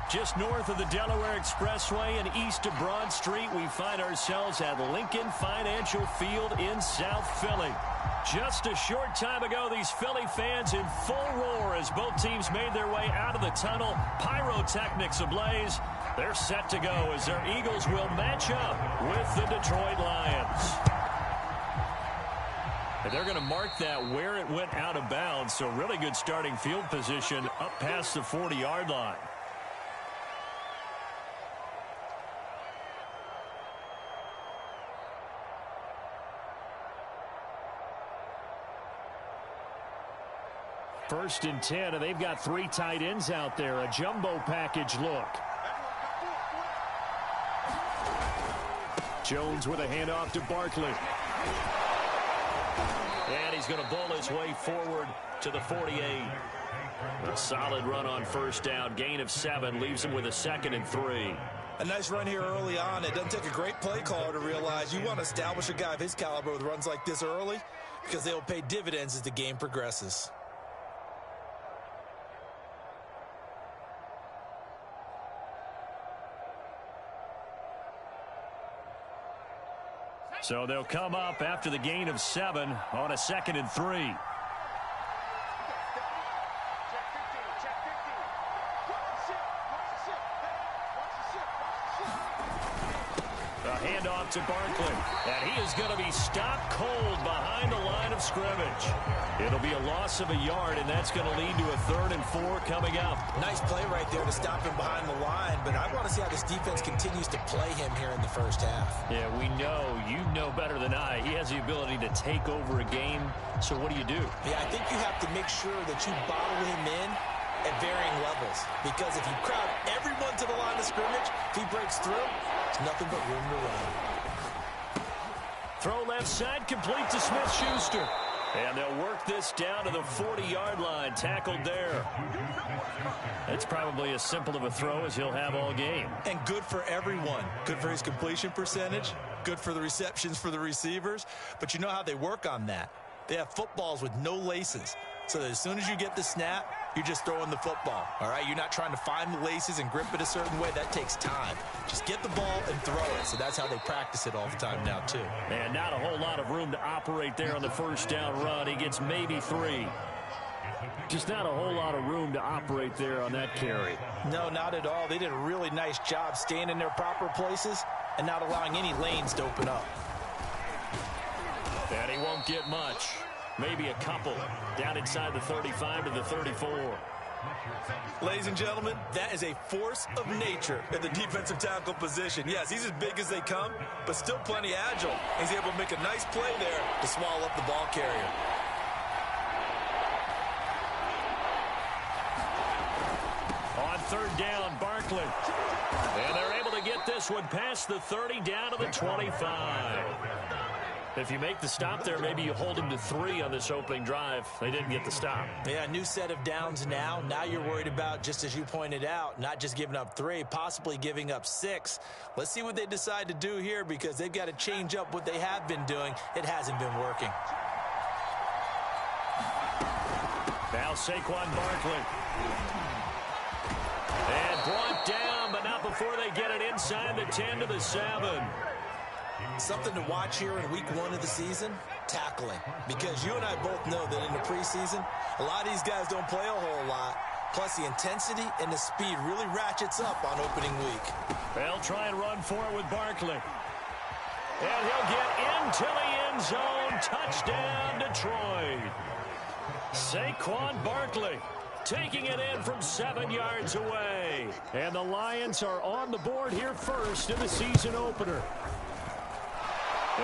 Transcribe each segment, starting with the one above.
Just north of the Delaware Expressway and east of Broad Street, we find ourselves at Lincoln Financial Field in South Philly. Just a short time ago, these Philly fans in full roar as both teams made their way out of the tunnel. Pyrotechnics ablaze. They're set to go as their Eagles will match up with the Detroit Lions. And they're going to mark that where it went out of bounds, so really good starting field position up past the 40-yard line. First and 10, and they've got 3 tight ends out there. A jumbo package look. Jones with a handoff to Barkley. And he's going to bowl his way forward to the 48. A solid run on first down. Gain of 7 leaves him with a 2nd and 3. A nice run here early on. It doesn't take a great play caller to realize you want to establish a guy of his caliber with runs like this early because they will pay dividends as the game progresses. So they'll come up after the gain of 7 on a 2nd and 3. A handoff to Barkley. And he is going to be stopped cold behind the line of scrimmage. It'll be a loss of a yard, and that's going to lead to a 3rd and 4 coming up. Nice play right there to stop him behind the line, but I want to see how this defense continues to play him here in the first half. Yeah, we know. You know better than I. He has the ability to take over a game, so what do you do? Yeah, I think you have to make sure that you bottle him in at varying levels, because if you crowd everyone to the line of scrimmage, if he breaks through, it's nothing but room to run. Throw left side, complete to Smith-Schuster. And they'll work this down to the 40-yard line, tackled there. It's probably as simple of a throw as he'll have all game. And good for everyone. Good for his completion percentage, good for the receptions for the receivers. But you know how they work on that. They have footballs with no laces. So that as soon as you get the snap, you're just throwing the football, all right? You're not trying to find the laces and grip it a certain way. That takes time. Just get the ball and throw it. So that's how they practice it all the time now, too. And not a whole lot of room to operate there on the first down run. He gets maybe 3. Just not a whole lot of room to operate there on that carry. No, not at all. They did a really nice job staying in their proper places and not allowing any lanes to open up. And he won't get much. Maybe a couple down inside the 35 to the 34. Ladies and gentlemen, that is a force of nature at the defensive tackle position. Yes, he's as big as they come, but still plenty agile. He's able to make a nice play there to swallow up the ball carrier. On 3rd down, Barkley. And they're able to get this one past the 30 down to the 25. If you make the stop there, maybe you hold them to 3 on this opening drive. They didn't get the stop. Yeah, new set of downs now. Now you're worried about, just as you pointed out, not just giving up 3, possibly giving up 6. Let's see what they decide to do here because they've got to change up what they have been doing. It hasn't been working. Now Saquon Barkley. And brought down, but not before they get it inside the 10 to the 7. Something to watch here in week 1 of the season, tackling. Because you and I both know that in the preseason, a lot of these guys don't play a whole lot. Plus, the intensity and the speed really ratchets up on opening week. They'll try and run for it with Barkley. And he'll get into the end zone. Touchdown, Detroit. Saquon Barkley taking it in from 7 yards away. And the Lions are on the board here first in the season opener.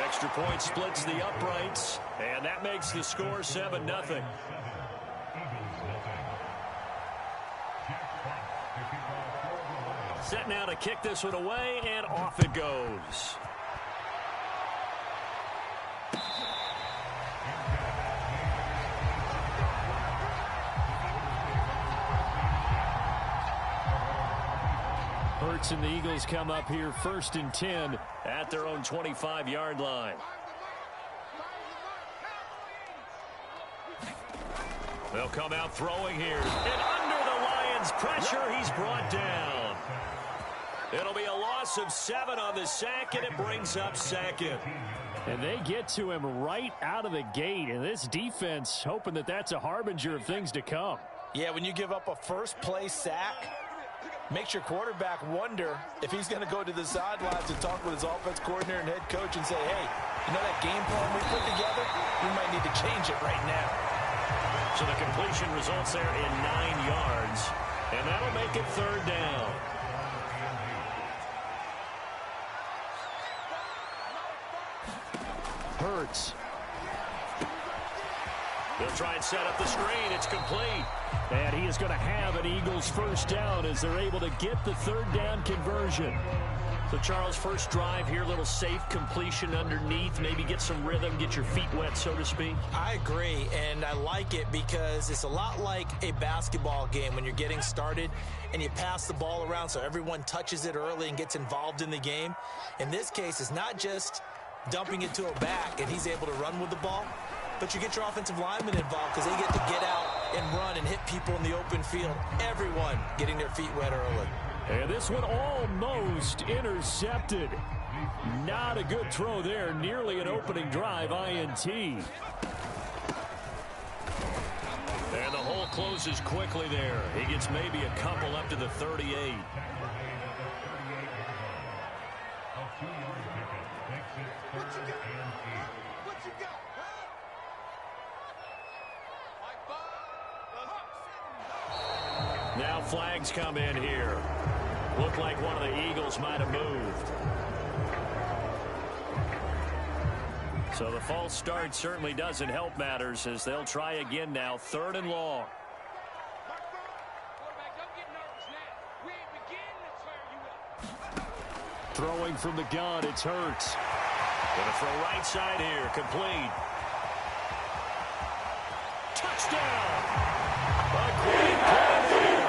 Extra point splits the uprights, and that makes the score 7-0. Set now to kick this one away, and off it goes. Hurts and the Eagles come up here 1st and 10 at their own 25-yard line. They'll come out throwing here. And under the Lions' pressure, he's brought down. It'll be a loss of 7 on the sack, and it brings up second. And they get to him right out of the gate, and this defense hoping that that's a harbinger of things to come. Yeah, when you give up a first-play sack, makes your quarterback wonder if he's going to go to the sidelines and talk with his offense coordinator and head coach and say, hey, you know that game plan we put together? We might need to change it right now. So the completion results there in 9 yards, and that'll make it 3rd down. Hurts. They'll try and set up the screen. It's complete. And he is going to have an Eagles first down as they're able to get the 3rd down conversion. So, Charles, first drive here, little safe completion underneath. Maybe get some rhythm, get your feet wet, so to speak. I agree, and I like it because it's a lot like a basketball game when you're getting started and you pass the ball around so everyone touches it early and gets involved in the game. In this case, it's not just dumping it to a back and he's able to run with the ball, but you get your offensive linemen involved because they get to get out and run and hit people in the open field. Everyone getting their feet wet early. And this one almost intercepted. Not a good throw there. Nearly an opening drive INT. And the hole closes quickly there. He gets maybe a couple up to the 38. Now flags come in here. Looked like one of the Eagles might have moved. So the false start certainly doesn't help matters as they'll try again now. 3rd and long. Throwing from the gun, it's Hurts. Gonna throw right side here, complete. Touchdown! A great play there.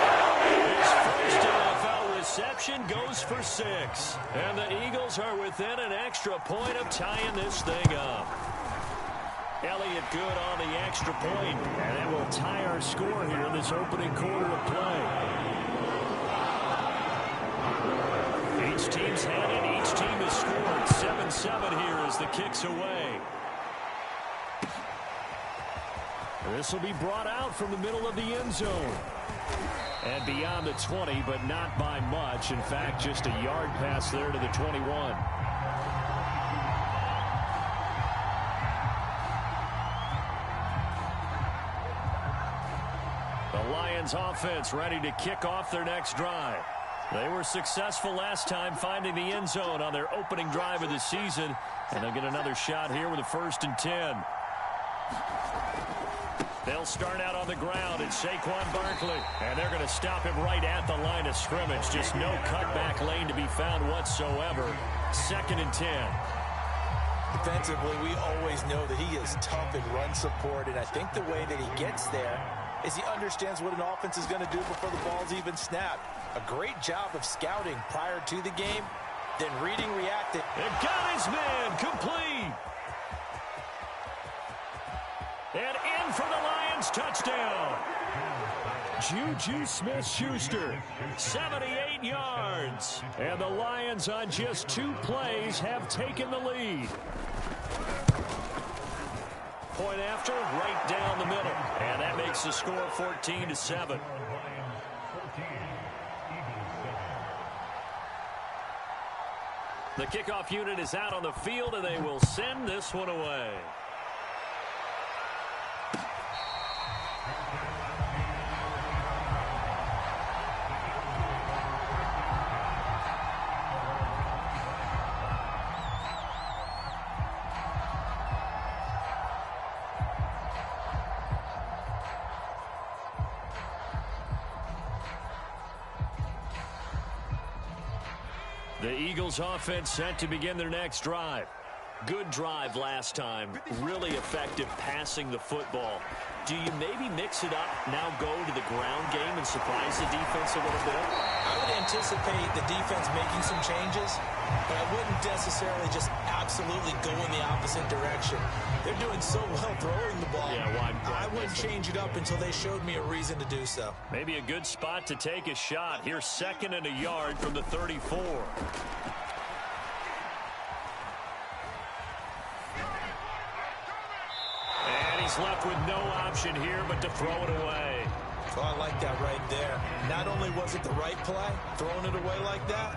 His first NFL reception goes for 6. And the Eagles are within an extra point of tying this thing up. Elliott good on the extra point. And that will tie our score here in this opening quarter of play. Each team's had it. Each team has scored. 7-7 here as the kick's away. This will be brought out from the middle of the end zone. And beyond the 20, but not by much. In fact, just a yard pass there to the 21. The Lions offense ready to kick off their next drive. They were successful last time finding the end zone on their opening drive of the season. And they'll get another shot here with a 1st and 10. They'll start out on the ground. It's Saquon Barkley. And they're going to stop him right at the line of scrimmage. Just no cutback lane to be found whatsoever. 2nd and 10. Defensively, we always know that he is tough in run support, and I think the way that he gets there is he understands what an offense is going to do before the ball's even snapped. A great job of scouting prior to the game, then reading, reacting. And got his man complete. And in for the Lions touchdown. Juju Smith-Schuster. 78 yards. And the Lions on just 2 plays have taken the lead. Point after, right down the middle. And that makes the score 14-7. The kickoff unit is out on the field, and they will send this one away. The Eagles offense set to begin their next drive. Good drive last time. Really effective passing the football. Do you maybe mix it up, now go to the ground game and surprise the defense a little bit? I would anticipate the defense making some changes, but I wouldn't necessarily just absolutely go in the opposite direction. They're doing so well throwing the ball. Yeah, why I wouldn't change it up until they showed me a reason to do so. Maybe a good spot to take a shot. Here's 2nd and a yard from the 34. And he's left with no option here but to throw it away. Oh, I like that right there. Not only was it the right play, throwing it away like that,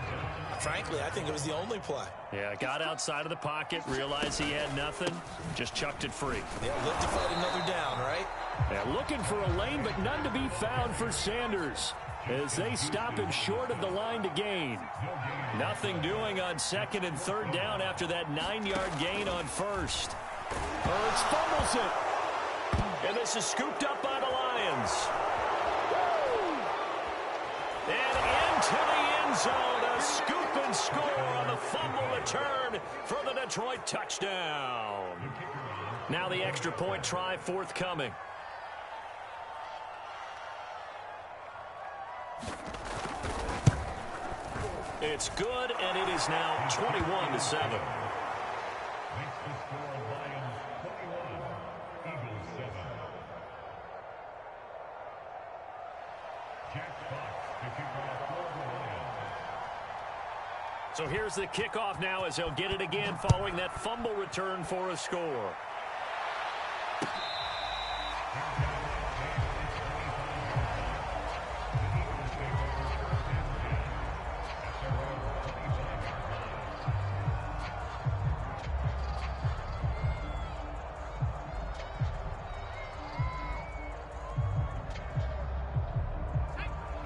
frankly, I think it was the only play. Yeah, got outside of the pocket, realized he had nothing, just chucked it free. Yeah, live to fight another down, right? Yeah, looking for a lane, but none to be found for Sanders as they stop him short of the line to gain. Nothing doing on 2nd and 3rd down after that 9-yard gain on 1st. Hurts fumbles it. And this is scooped up by the Lions. And into the end zone, a scoop and score on the fumble return for the Detroit touchdown. Now the extra point try forthcoming. It's good, and it is now 21-7. So here's the kickoff now as he'll get it again following that fumble return for a score.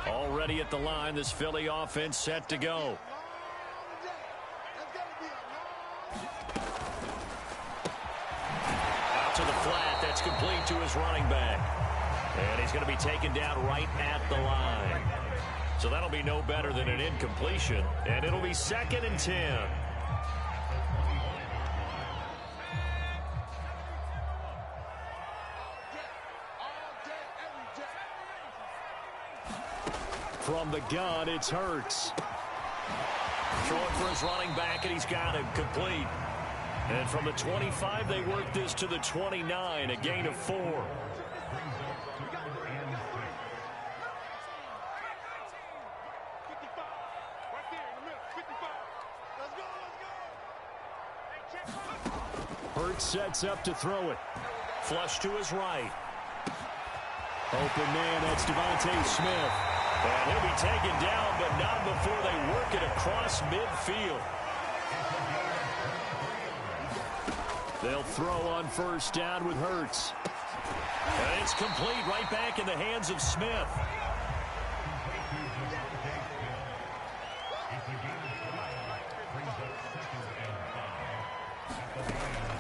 Already at the line, this Philly offense set to go. Out to the flat, that's complete to his running back. And he's going to be taken down right at the line. So that'll be no better than an incompletion, and it'll be 2nd and 10. From the gun, it's Hurts. Throwing for his running back, and he's got him complete. And from the 25, they work this to the 29, a gain of 4. Hurts sets up to throw it. Flush to his right. Open man, that's Devontae Smith. And he'll be taken down, but not before they work it across midfield. They'll throw on 1st down with Hurts. And it's complete right back in the hands of Smith.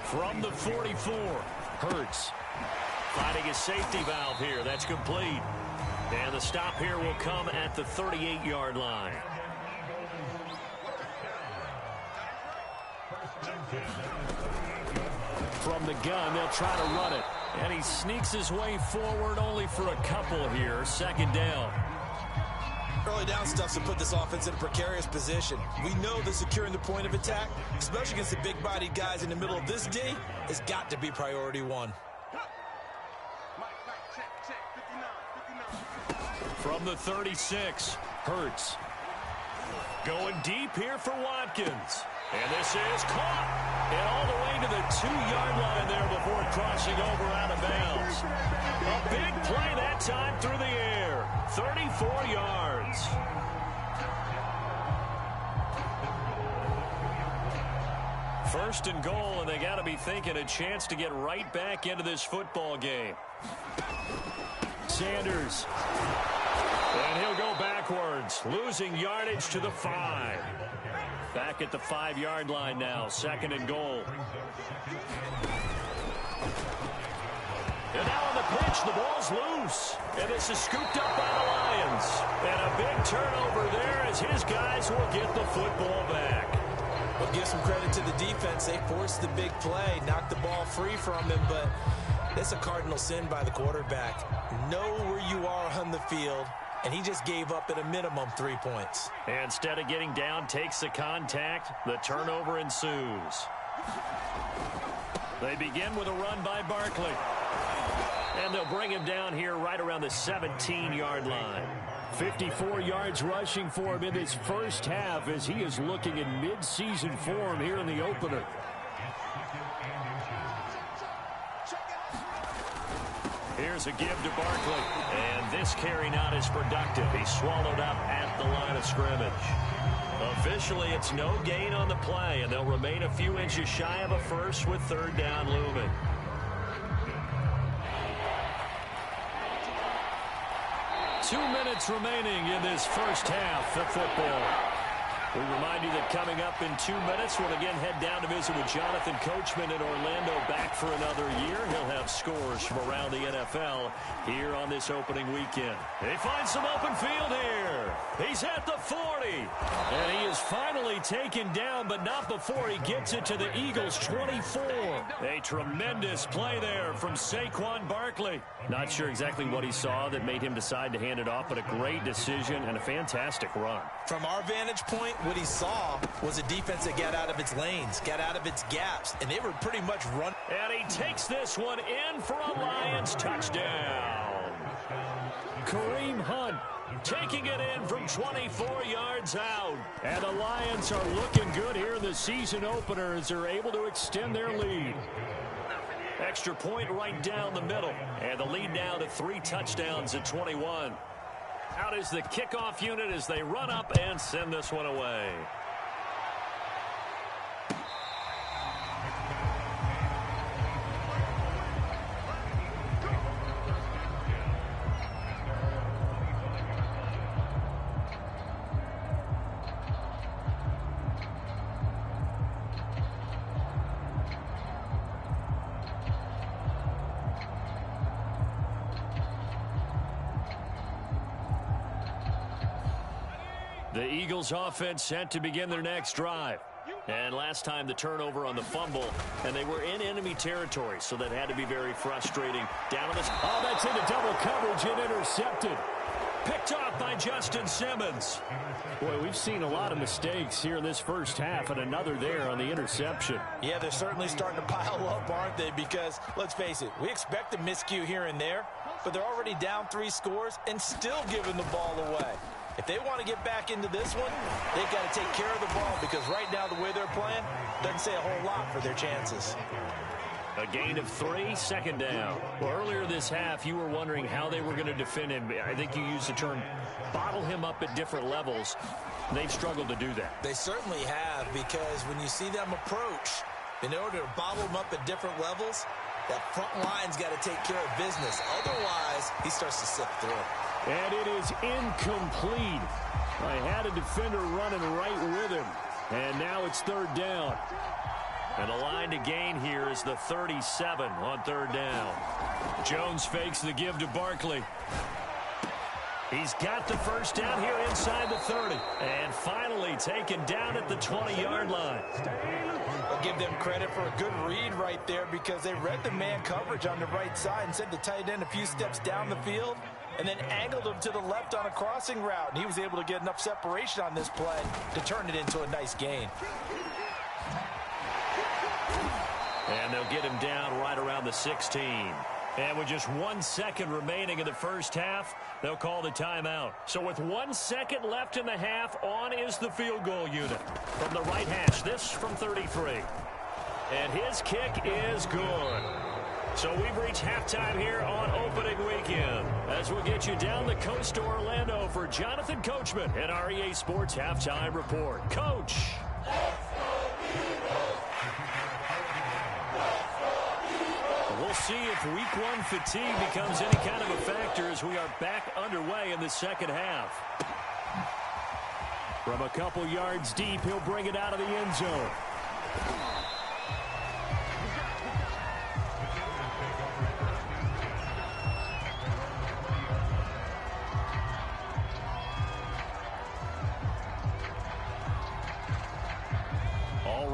From the 44, Hurts finding his safety valve here. That's complete. And the stop here will come at the 38-yard line. From the gun, they'll try to run it. And he sneaks his way forward only for a couple here. 2nd down. Early down stuff's to put this offense in a precarious position. We know that securing the point of attack, especially against the big-bodied guys in the middle of this D, has got to be priority 1. From the 36, Hurts. Going deep here for Watkins. And this is caught. And all the way to the 2-yard line there before crossing over out of bounds. A big play that time through the air. 34 yards. First and goal, and they got to be thinking a chance to get right back into this football game. Sanders. And he'll go backwards, losing yardage to the 5. Back at the 5-yard line now, 2nd and goal. And now on the pitch, the ball's loose. And this is scooped up by the Lions. And a big turnover there as his guys will get the football back. Well, give some credit to the defense. They forced the big play, knocked the ball free from him, but it's a cardinal sin by the quarterback. Know where you are on the field, and he just gave up at a minimum 3 points. Instead of getting down, takes the contact. The turnover ensues. They begin with a run by Barkley. And they'll bring him down here right around the 17-yard line. 54 yards rushing for him in this first half as he is looking in mid-season form here in the opener. Here's a give to Barkley. And this carry not as productive. He's swallowed up at the line of scrimmage. Officially, it's no gain on the play, and they'll remain a few inches shy of a first with third down looming. Two minutes remaining in this first half of football. We remind you that coming up in 2 minutes, we'll again head down to visit with Jonathan Coachman in Orlando, back for another year. He'll have scores from around the NFL here on this opening weekend. They find some open field here. He's at the 40. And he is finally taken down, but not before he gets it to the Eagles' 24. A tremendous play there from Saquon Barkley. Not sure exactly what he saw that made him decide to hand it off, but a great decision and a fantastic run. From our vantage point, what he saw was a defense that got out of its lanes, got out of its gaps, and they were pretty much run. And he takes this one in for a Lions touchdown. Kareem Hunt taking it in from 24 yards out. And the Lions are looking good here in the season opener as they're able to extend their lead. Extra point right down the middle. And the lead now to 3 touchdowns at 21. Out is the kickoff unit as they run up and send this one away. The Eagles offense set to begin their next drive. And last time the turnover on the fumble, and they were in enemy territory, so that had to be very frustrating. Down on this. Oh, that's into double coverage and intercepted. Picked off by Justin Simmons. Boy, we've seen a lot of mistakes here in this first half, and another there on the interception. Yeah, they're certainly starting to pile up, aren't they? Because, let's face it, we expect a miscue here and there, but they're already down 3 scores and still giving the ball away. If they want to get back into this one, they've got to take care of the ball because right now the way they're playing doesn't say a whole lot for their chances. A gain of 3, second down. Well, earlier this half, you were wondering how they were going to defend him. I think you used the term bottle him up at different levels. They've struggled to do that. They certainly have, because when you see them approach, in order to bottle him up at different levels, that front line's got to take care of business. Otherwise, he starts to sift through. And it is incomplete. I had a defender running right with him. And now it's third down. And the line to gain here is the 37 on third down. Jones fakes the give to Barkley. He's got the first down here inside the 30. And finally taken down at the 20-yard line. I'll give them credit for a good read right there because they read the man coverage on the right side and sent the tight end a few steps down the field and then angled him to the left on a crossing route. And he was able to get enough separation on this play to turn it into a nice gain. And they'll get him down right around the 16. And with just 1 second remaining in the first half, they'll call the timeout. So with 1 second left in the half, on is the field goal unit. From the right hash, this from 33. And his kick is good. So we've reached halftime here on opening weekend. As we'll get you down the coast to Orlando for Jonathan Coachman and our EA Sports Halftime Report. Coach. We'll see if week 1 fatigue becomes any kind of a factor as we are back underway in the second half. From a couple yards deep, he'll bring it out of the end zone.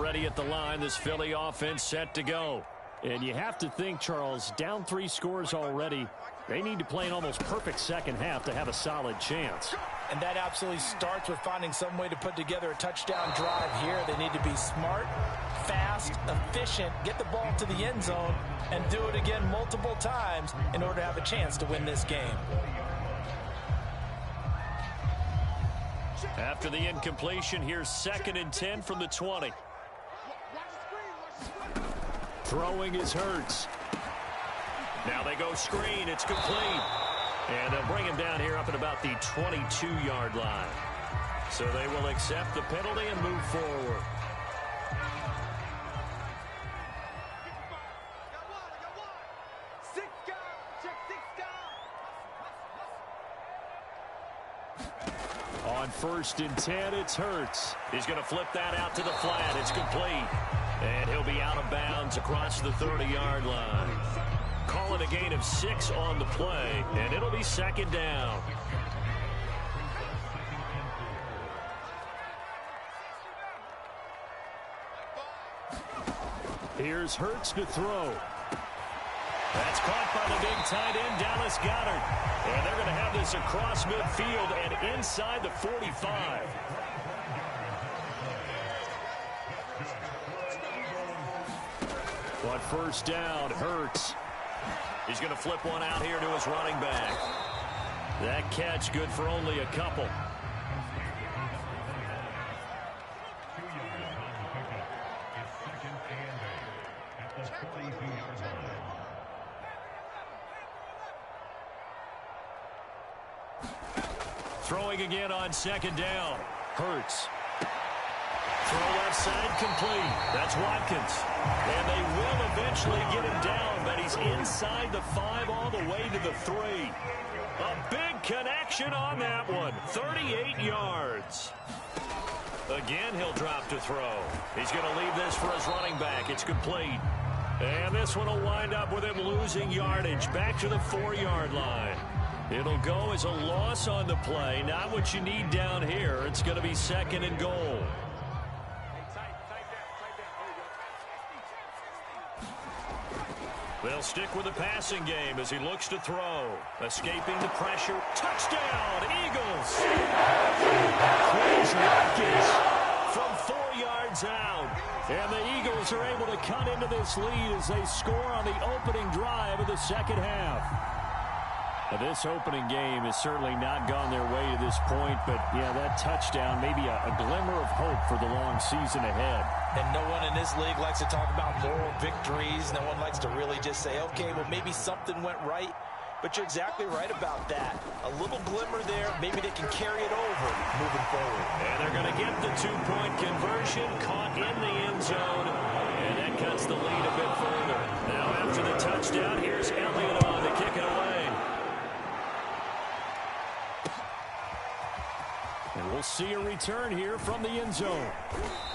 ready at the line. This Philly offense set to go. And you have to think, Charles, down 3 scores already. They need to play an almost perfect second half to have a solid chance. And that absolutely starts with finding some way to put together a touchdown drive here. They need to be smart, fast, efficient, get the ball to the end zone, and do it again multiple times in order to have a chance to win this game. After the incompletion, here's 2nd and 10 from the 20. Throwing is Hurts. Now they go screen. It's complete. And they'll bring him down here up at about the 22-yard line. So they will accept the penalty and move forward. On 1st and 10, it's Hurts. He's going to flip that out to the flat. It's complete. And he'll be out of bounds across the 30-yard line. Call it a gain of 6 on the play, and it'll be 2nd down. Here's Hurts to throw. That's caught by the big tight end, Dallas Goedert. And they're going to have this across midfield and inside the 45. On 1st down, Hurts. He's going to flip one out here to his running back. That catch good for only a couple. Throwing again on 2nd down. Hurts. Throw left side complete. That's Watkins. And they will eventually get him down, but he's inside the 5 all the way to the 3. A big connection on that one. 38 yards. Again, he'll drop to throw. He's going to leave this for his running back. It's complete. And this one will wind up with him losing yardage back to the 4-yard line. It'll go as a loss on the play. Not what you need down here. It's going to be 2nd and goal. They'll stick with the passing game as he looks to throw. Escaping the pressure. Touchdown, Eagles! Chris Watkins from 4 yards out. And the Eagles are able to cut into this lead as they score on the opening drive of the second half. Now, this opening game has certainly not gone their way to this point, but, yeah, that touchdown may be a glimmer of hope for the long season ahead. And no one in this league likes to talk about moral victories. No one likes to really just say, okay, well, maybe something went right. But you're exactly right about that. A little glimmer there. Maybe they can carry it over moving forward. And they're going to get the 2-point conversion, caught in the end zone. And that cuts the lead a bit further. Now after the touchdown, here's Elliott on to kick it away. And we'll see a return here from the end zone.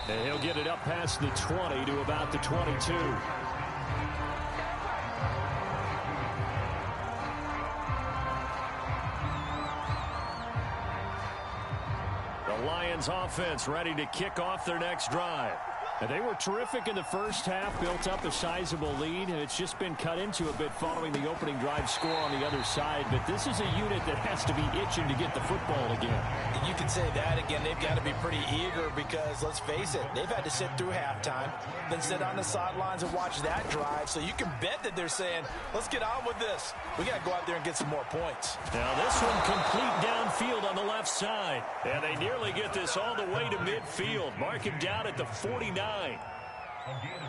And he'll get it up past the 20 to about the 22. The Lions offense ready to kick off their next drive. And they were terrific in the first half, built up a sizable lead, and it's just been cut into a bit following the opening drive score on the other side. But this is a unit that has to be itching to get the football again. You can say that again. They've got to be pretty eager because, let's face it, they've had to sit through halftime, then sit on the sidelines and watch that drive. So you can bet that they're saying, let's get on with this. We got to go out there and get some more points. Now this one complete downfield on the left side. And they nearly get this all the way to midfield. Mark him down at the 49.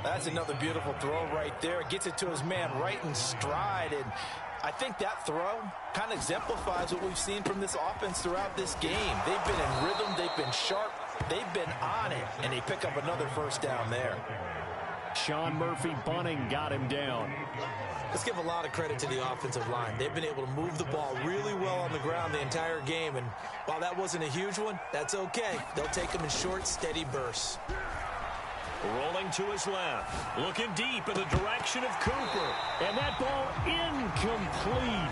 That's another beautiful throw right there. Gets it to his man right in stride. And I think that throw kind of exemplifies what we've seen from this offense throughout this game. They've been in rhythm. They've been sharp. They've been on it. And they pick up another first down there. Sean Murphy-Bunting got him down. Let's give a lot of credit to the offensive line. They've been able to move the ball really well on the ground the entire game. And while that wasn't a huge one, that's okay. They'll take them in short, steady bursts. Rolling to his left. Looking deep in the direction of Cooper. And that ball incomplete.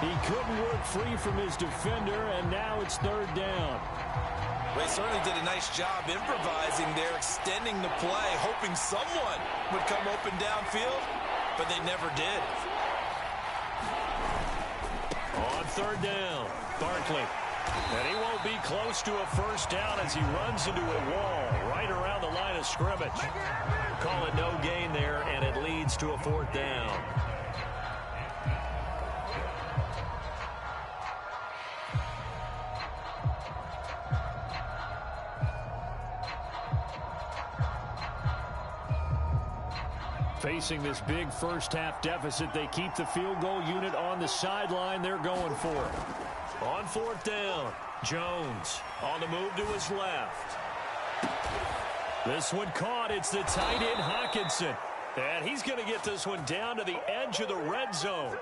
He couldn't work free from his defender, and now it's third down. They certainly did a nice job improvising there, extending the play, hoping someone would come open downfield, but they never did. On third down, Barkley. And he won't be close to a first down as he runs into a wall right around the line of scrimmage. Call it no gain there, and it leads to a fourth down. Facing this big first-half deficit, they keep the field goal unit on the sideline. They're going for it. On fourth down, Jones on the move to his left. This one caught. It's the tight end, Hockenson. And he's going to get this one down to the edge of the red zone.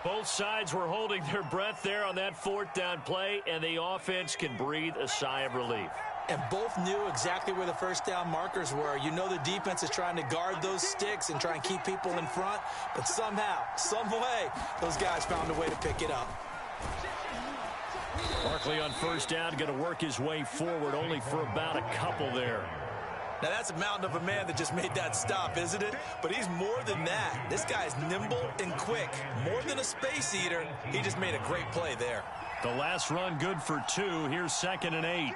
Both sides were holding their breath there on that fourth down play, and the offense can breathe a sigh of relief. And both knew exactly where the first down markers were. You know the defense is trying to guard those sticks and try and keep people in front. But somehow, some way, those guys found a way to pick it up. Barkley on first down, going to work his way forward only for about a couple there. Now, that's a mountain of a man that just made that stop, isn't it? But he's more than that. This guy's nimble and quick. More than a space eater. He just made a great play there. The last run good for 2. Here's 2nd and 8.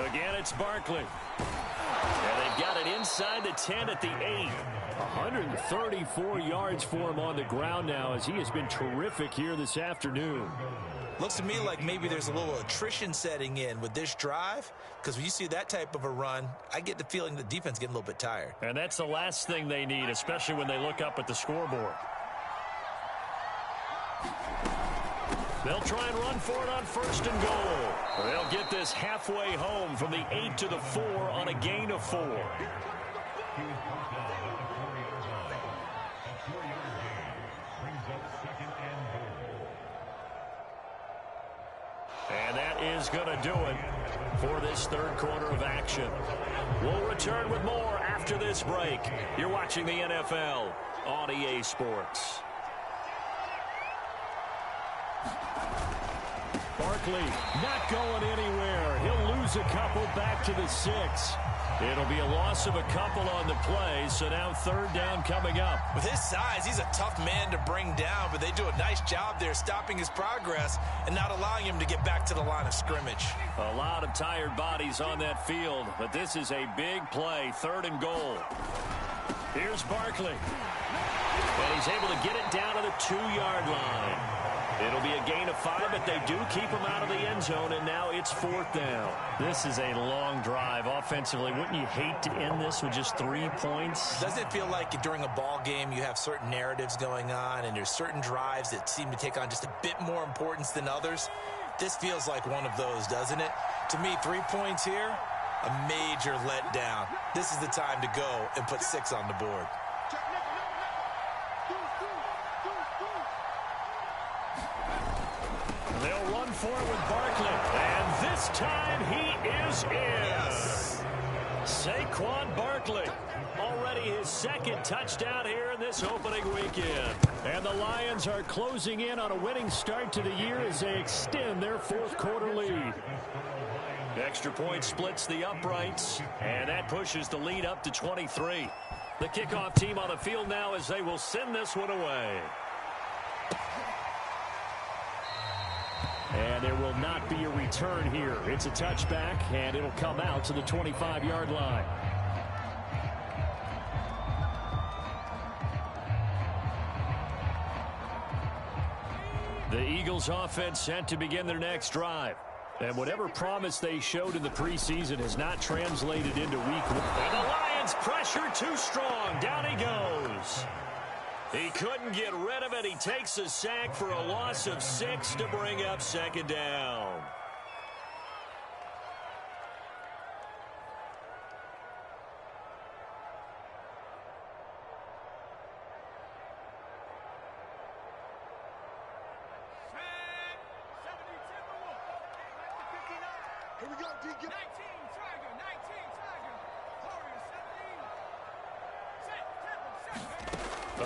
Again, it's Barkley. And they've got it inside the 10 at the 8. 134 yards for him on the ground now as he has been terrific here this afternoon. Looks to me like maybe there's a little attrition setting in with this drive, because when you see that type of a run, I get the feeling the defense getting a little bit tired. And that's the last thing they need, especially when they look up at the scoreboard. They'll try and run for it on first and goal. They'll get this halfway home from the 8 to the 4 on a gain of 4. And that is going to do it for this third quarter of action. We'll return with more after this break. You're watching the NFL on EA Sports. Barkley not going anywhere. He'll lose a couple back to the 6. It'll be a loss of a couple on the play, so now third down coming up. With his size, he's a tough man to bring down, but they do a nice job there stopping his progress and not allowing him to get back to the line of scrimmage. A lot of tired bodies on that field, but this is a big play, 3rd and goal. Here's Barkley. And he's able to get it down to the 2-yard line. It'll be a gain of 5, but they do keep him out of the end zone, and now it's 4th down. This is a long drive offensively. Wouldn't you hate to end this with just 3 points? Doesn't it feel like during a ball game you have certain narratives going on, and there's certain drives that seem to take on just a bit more importance than others? This feels like one of those, doesn't it? To me, 3 points here, a major letdown. This is the time to go and put 6 on the board. They'll run for it with Barkley. And this time he is in. Yes. Saquon Barkley. Already his 2nd touchdown here in this opening weekend. And the Lions are closing in on a winning start to the year as they extend their 4th quarter lead. Extra point splits the uprights, and that pushes the lead up to 23. The kickoff team on the field now as they will send this one away. And there will not be a return here. It's a touchback, and it'll come out to the 25-yard line. The Eagles offense set to begin their next drive. And whatever promise they showed in the preseason has not translated into week 1. And the Lions pressure too strong. Down he goes. He couldn't get rid of it. He takes a sack for a loss of 6 to bring up 2nd down. Here we go, D. 19, Tiger, 19, Tiger. Warriors, 17.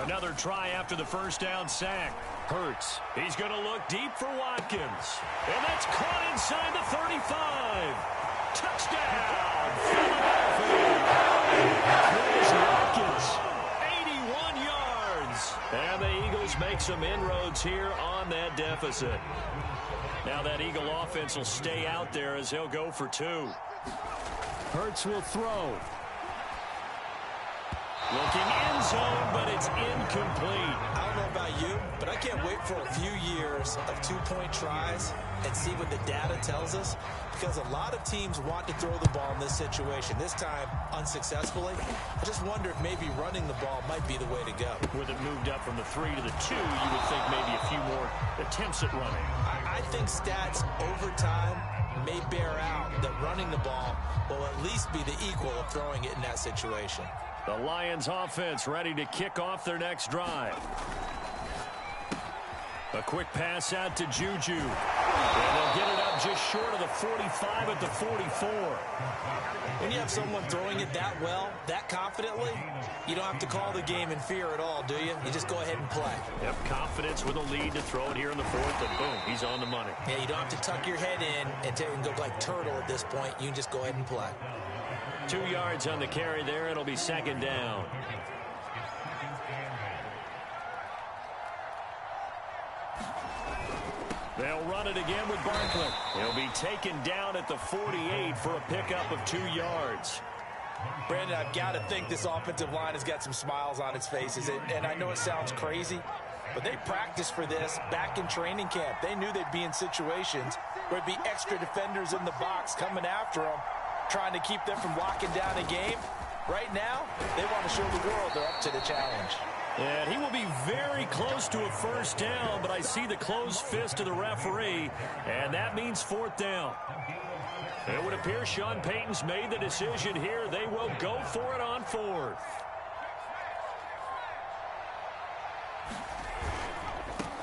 Another try after the first down sack. Hurts. He's going to look deep for Watkins. And that's caught inside the 35. Touchdown, Philadelphia. Chris Watkins, 81 yards. And the Eagles make some inroads here on that deficit. Now that Eagle offense will stay out there as he'll go for 2. Hurts will throw. Looking end zone, but it's incomplete. I don't know about you, but I can't wait for a few years of two-point tries and see what the data tells us, because a lot of teams want to throw the ball in this situation, this time unsuccessfully. I just wonder if maybe running the ball might be the way to go. With it moved up from the 3 to the 2, you would think maybe a few more attempts at running. I think stats over time may bear out that running the ball will at least be the equal of throwing it in that situation. The Lions offense ready to kick off their next drive. A quick pass out to Juju. And they'll get it up just short of the 45 at the 44. When you have someone throwing it that well, that confidently, you don't have to call the game in fear at all, do you? You just go ahead and play. Yep, confidence with a lead to throw it here in the 4th, and boom, he's on the money. Yeah, you don't have to tuck your head in and go like turtle at this point. You can just go ahead and play. 2 yards on the carry there. It'll be second down. They'll run it again with Barkley. He'll be taken down at the 48 for a pickup of 2 yards. Brandon, I've got to think this offensive line has got some smiles on its faces. And I know it sounds crazy, but they practiced for this back in training camp. They knew they'd be in situations where there'd be extra defenders in the box coming after them, trying to keep them from locking down a game. Right now, they want to show the world they're up to the challenge. And he will be very close to a first down, but I see the closed fist of the referee, and that means 4th down. It would appear Sean Payton's made the decision here. They will go for it on 4th.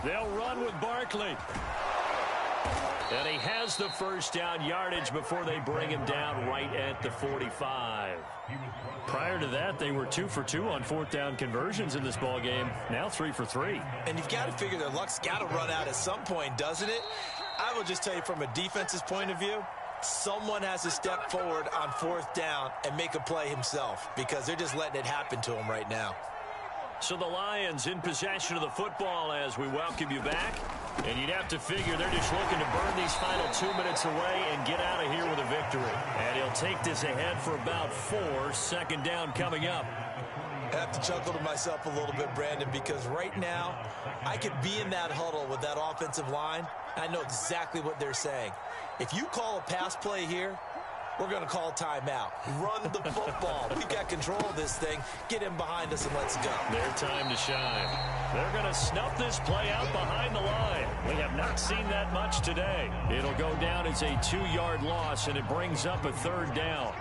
They'll run with Barkley. And he has the first down yardage before they bring him down right at the 45. Prior to that, they were 2 for 2 on 4th down conversions in this ball game. Now 3 for 3. And you've got to figure their luck's got to run out at some point, doesn't it? I will just tell you from a defense's point of view, someone has to step forward on 4th down and make a play himself, because they're just letting it happen to him right now. So the Lions in possession of the football as we welcome you back. And you'd have to figure they're just looking to burn these final 2 minutes away and get out of here with a victory. And he'll take this ahead for about 4. Second down coming up. I have to chuckle to myself a little bit, Brandon, because right now I could be in that huddle with that offensive line. I know exactly what they're saying. If you call a pass play here, we're going to call timeout. Run the football. We've got control of this thing. Get him behind us and let's go. Their time to shine. They're going to snuff this play out behind the line. We have not seen that much today. It'll go down as a 2-yard loss, and it brings up a 3rd down.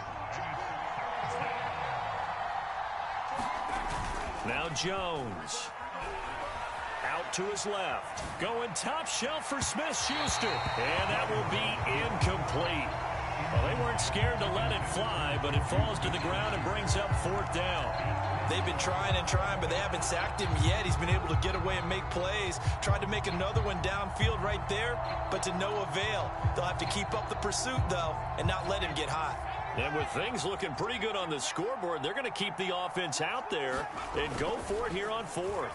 Now Jones. Out to his left. Going top shelf for Smith-Schuster. And that will be incomplete. Well, they weren't scared to let it fly, but it falls to the ground and brings up 4th down. They've been trying and trying, but they haven't sacked him yet. He's been able to get away and make plays. Tried to make another one downfield right there, but to no avail. They'll have to keep up the pursuit, though, and not let him get hot. And with things looking pretty good on the scoreboard, they're going to keep the offense out there and go for it here on 4th.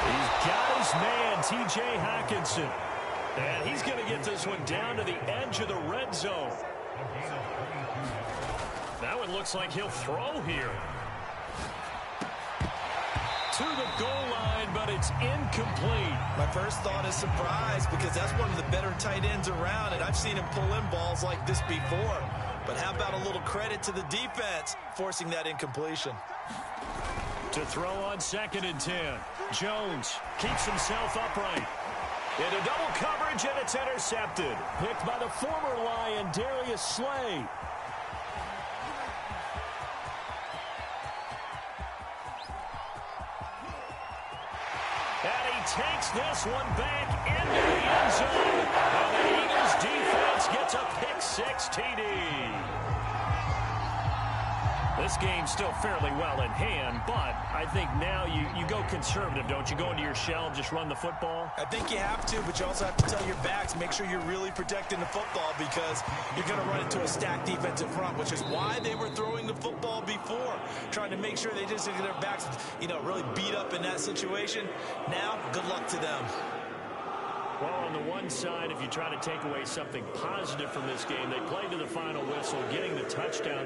He's got his man, T.J. Hockenson. And he's going to get this one down to the edge of the red zone. Now it looks like he'll throw here. To the goal line, but it's incomplete. My first thought is surprise, because that's one of the better tight ends around, and I've seen him pull in balls like this before. But how about a little credit to the defense forcing that incompletion? To throw on 2nd and 10. Jones keeps himself upright. Into double coverage, and it's intercepted. Picked by the former Lion, Darius Slay. And he takes this one back into the end zone. And the Eagles defense gets a pick-6 TD. This game's still fairly well in hand, but I think now you go conservative, don't you? Go into your shell and just run the football? I think you have to, but you also have to tell your backs, make sure you're really protecting the football because you're going to run into a stacked defensive front, which is why they were throwing the football before, trying to make sure they just get their backs, really beat up in that situation. Now, good luck to them. Well, on the one side, if you try to take away something positive from this game, they played to the final whistle, getting the touchdown.